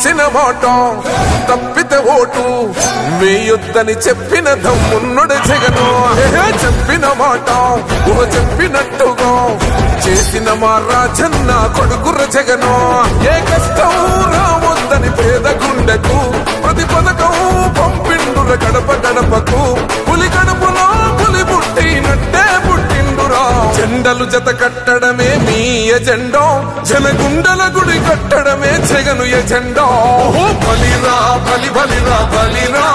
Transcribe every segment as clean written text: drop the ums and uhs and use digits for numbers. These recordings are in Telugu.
ఇచ్చిన మాట తప్పితే ఓటు వేయొద్దని చెప్పిన దమ్మున్నడు జగను. చెప్పిన మాట చెప్పినట్టుగా చేసిన మా రాజన్న కొడుకుర జగను. ఏ కష్టం రావద్దని పేద గుండెకు ప్రతి పథకం పంపిండుర గడప గడపకు. పులి గడపలో పులి పుట్టినట్టే పుట్టిండురా. జెండలు జత కట్టడమే మీ ఎజెండా, జనగుండల గుడి కట్టడమే జగను ఎజెండా. బలిరా బలి బలిరా బలిరా,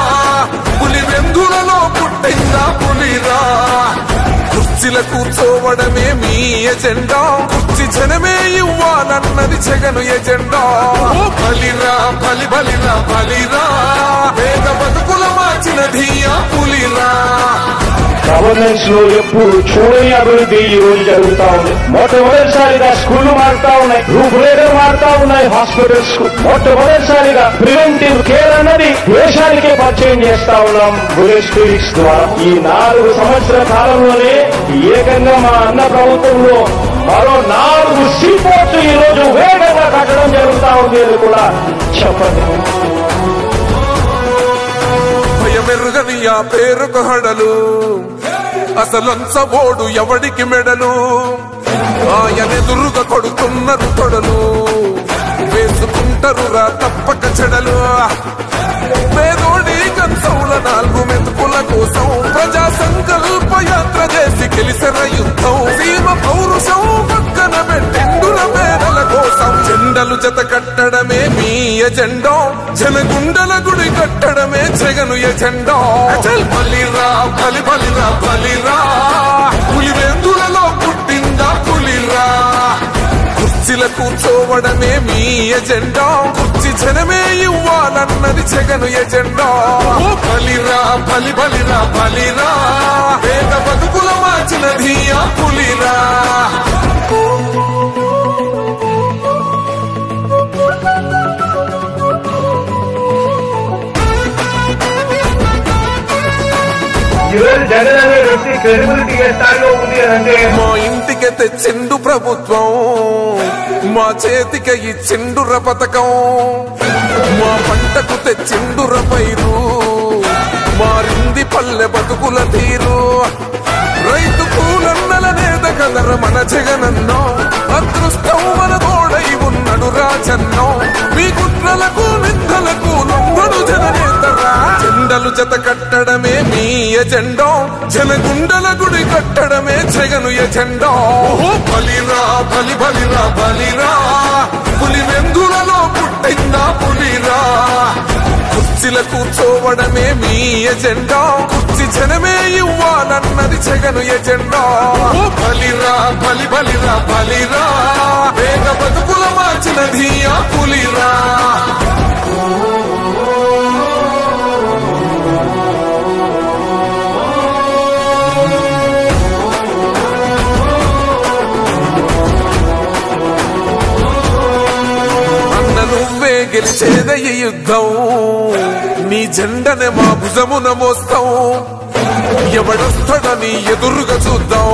పులి వెందులలో పుట్టిందా పులిరా. కుర్చీల కూర్చోవడమే మీ ఎజెండా, కుర్చీ జనమే ఇవ్వాలన్నది జగను ఎజెండా. బలిరా బలి బలిరా బలిరా, పేద బతుకుల మార్చినది ఆ పులిరా. గవర్నెన్స్ లో ఎప్పుడు చూడని అభివృద్ధి ఈ రోజు జరుగుతా ఉంది. మొట్టమొదటిసారిగా స్కూళ్లు మారుతా ఉన్నాయి, రూపురేఖలు మారుతా ఉన్నాయి. హాస్పిటల్స్ కు మొట్టమొదటిసారిగా ప్రివెంటివ్ కేర్ అన్నది దేశానికే పరిచయం చేస్తా ఉన్నాం బుల్లెట్ క్లినిక్స్ ద్వారా. ఈ 4 సంవత్సరాల కాలంలోనే ఏకంగా మా అన్న ప్రభుత్వంలో మరో 4 సీపోర్ట్స్ ఈ రోజు వేగంగా కట్టడం జరుగుతా ఉంది అని కూడా చెప్పండి. భయమెరుగని ఆ పేరుకు హడలు, అసలంచబోడు ఎవడికి మెడలు. ఆయనెదురుగా కొడుతున్నారు తొడలు, వేసుకుంటారు రా తప్పక చెడలు. పేదోడి కంచౌల 4 మెతుకుల కోసం ప్రజా సంకల్ప యాత్ర చేసి గెలిసిన యుద్ధం. సీమ పౌరుషం పక్కన పెట్టిండుల పేదల కోసం. జెండలు జత కట్టడమే మీ ఎజెండా, జనగుండల గుడి కట్టడమే జగను ఎజెండా. బలిరా బలి బలిరా బలిరా, పులి వెందులలో పుట్టిందా పులిరా. కుర్చీల కూర్చోవడమే మీ ఎజెండా, కుర్చీ జనమే ఇవ్వాలన్నది జగను ఎజెండా. బలిరా బలి బలిరా బలిరా, పేద బతుకుల మార్చినది ఆ పులిరా. జగన్ అనే వ్యక్తి క్రెడిబిలిటీ ఏ స్థాయిలో ఉంది అంటే మా ఇంటికి తెచ్చిండు ప్రభుత్వం, మా చేతికి ఇచ్చిండుర పథకం. మా పంటకు తెచ్చిండుర పైరు, మారింది పల్లె బతుకుల తీరు. రైతు కూలన్నల నేత కదర మన జగనన్నో, అదృష్టం మన తోడై ఉన్నడు రాజన్నో. మీ కుట్రలకు నిందలకు లొంగడు జననేతరా. జెండలు జత కట్టడమే మీ ఎజెండా, జనగుండల గుడి కట్టడమే జగను ఎజెండా. బలిరా బలి బలిరా బలిరా, పులి వెందులలో పుట్టిందా పులిరా. కుర్చీల కూర్చోవడమే మీ ఎజెండా, కుర్చీ జనమే ఇవ్వాలన్నది జగను ఎజెండా. బలిరా బలి బలిరా బలిరా, పేద బతుకుల మార్చినది ఆ పులిరా. నువ్వే గెలిచేద ఈ యుద్ధం, నీ జెండనే మా భుజమున మోస్తాం. ఎవడొస్తాడని ఎదురుగా చూద్దాం,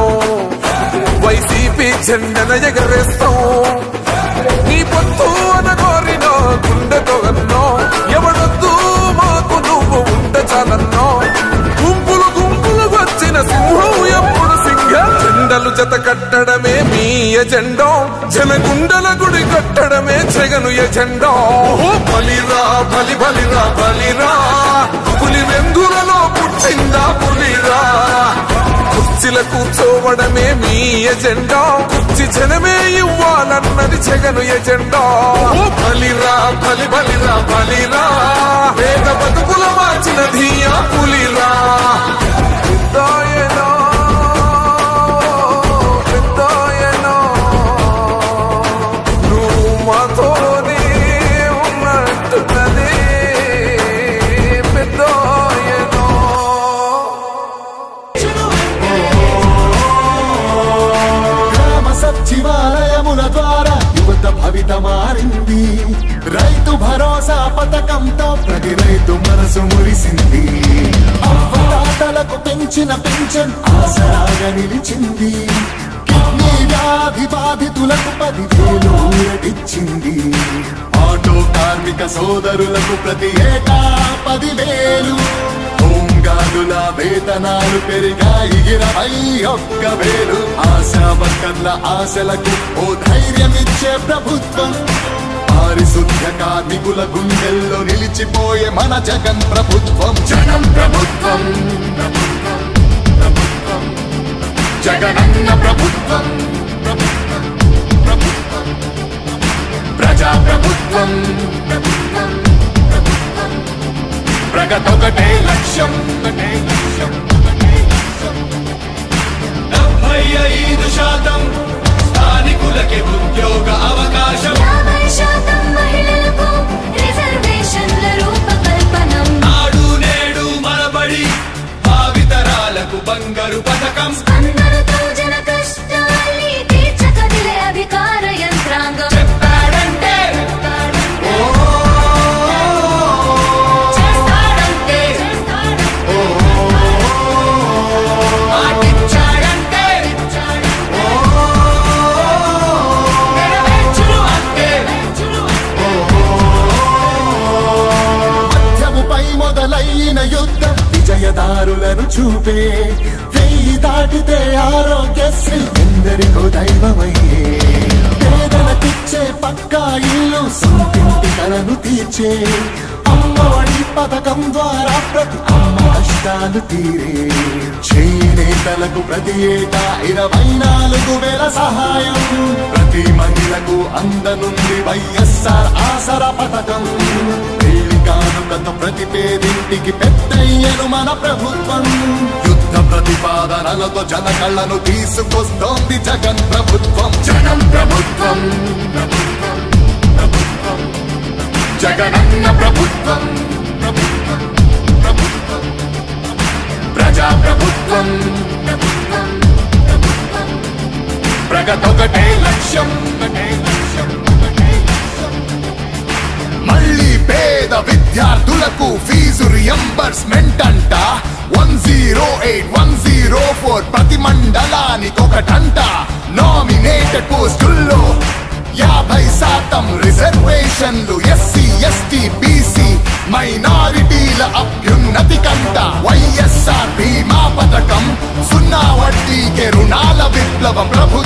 వైసీపీ జెండన ఎగరేస్తాం. నీ పొత్తు అనగోరిన గుండెతో అన్నో, ఎవడొద్దు మాకు నువ్వు ఉండ చాలన్నో. గుంపులు గుంపులు వచ్చిన సింహం ఎప్పుడు సింహం. జెండలు జత కట్టడమే మీ ఎజెండా, జనగుండల గుడి కట్టడమే జగను ఎజెండా. బలిరా బలి బలిరా బలిరా, పులి వెందులలో పుట్టిందా పులిరా. కుర్చీల కూర్చోవడమే మీ ఎజెండా, కుర్చీ జనమే ఇవ్వాలన్నది జగను ఎజెండా. బలిరా బలి బలిరా బలిరా, పేద బతుకుల మార్చినది ఆ పులిరా. సచివాలయముల ద్వారా యువత భవిత మారింది. రైతు భరోసా పథకంతో ప్రతి రైతు మనసు మురిసింది. అవ్వతాతలకు పెంచిన పెన్షన్ ఆసరాగా నిలిచింది. కిడ్నీ వ్యాధి బాధితులకు 10,000 ఊరటిచ్చింది. ఆటో కార్మిక సోదరులకు ప్రతి ఏటా 10,000 హోంగార్డుల వేతనాలు పెరిగాయి 21,000 ఆశా వర్కర్ల ఆశలకు ఓ ధైర్యమిచ్చే ప్రభుత్వం పారిశుద్ధ్య కార్మికుల గుండెల్లో నిలిచిపోయే మన జగన్ ప్రభుత్వం జనం ప్రభుత్వం జగనన్న ప్రభుత్వం ప్రజా ప్రభుత్వం ప్రగతొకటే లక్ష్యం 75% స్థానికులకే ఉద్యోగ అవకాశం 50% మహిళలకు రిజర్వేషన్ల రూపకల్పనం నాడు నేడు మనబడి భావితరాలకు బంగారు పథకం అందరితో జన కష్టాల్ని తీర్చకదిలే అధికార యంత్రాంగం చెప్పాడంటే చేస్తాడంటే మాటిచ్చాడంటే నెరవేర్చును అంటే మధ్యముపై మొదలైన యుద్ధం విజయదారులను చూపే 1000 దాటితే ఆరోగ్యశ్రీ ఎందరికో దైవమయ్యే పేదలకిచ్చే పక్కా ఇల్లు సొంతింటి కలను తీర్చే అమ్మఒడి పథకం ద్వారా ప్రతి అమ్మ కష్టాలు తీరే చేనేతలకు ప్రతి ఏటా 24,000 సహాయం ప్రతి మహిళకు అందనుంది వైఎస్ఆర్ ఆసరా పథకం కానుకతో ప్రతి పేదింటికి పెద్దయ్యను మన ప్రభుత్వం యుద్ధ ప్రతిపాదనలతో జన కళ్ళను తీసుకొస్తోంది జగన్ ప్రభుత్వం జనం ప్రభుత్వం జగనన్న ప్రభుత్వం ప్రజా ప్రభుత్వం ప్రగతొకటే లక్ష్యం మళ్ళీ పేద విద్యార్థులకు ఫీజు రియంబర్స్మెంట్ అంట 108-104 ప్రతి మండలానికొకటంట నామినేటెడ్ పోస్టుల్లో 50% రిజర్వేషన్లు ఎస్సీ ఎస్టీ బీసీ మైనారిటీల అభ్యున్నతి కంట వైఎస్ఆర్ బీమా పథకం 0 వడ్డీకే రుణాల విప్లవం ప్రభు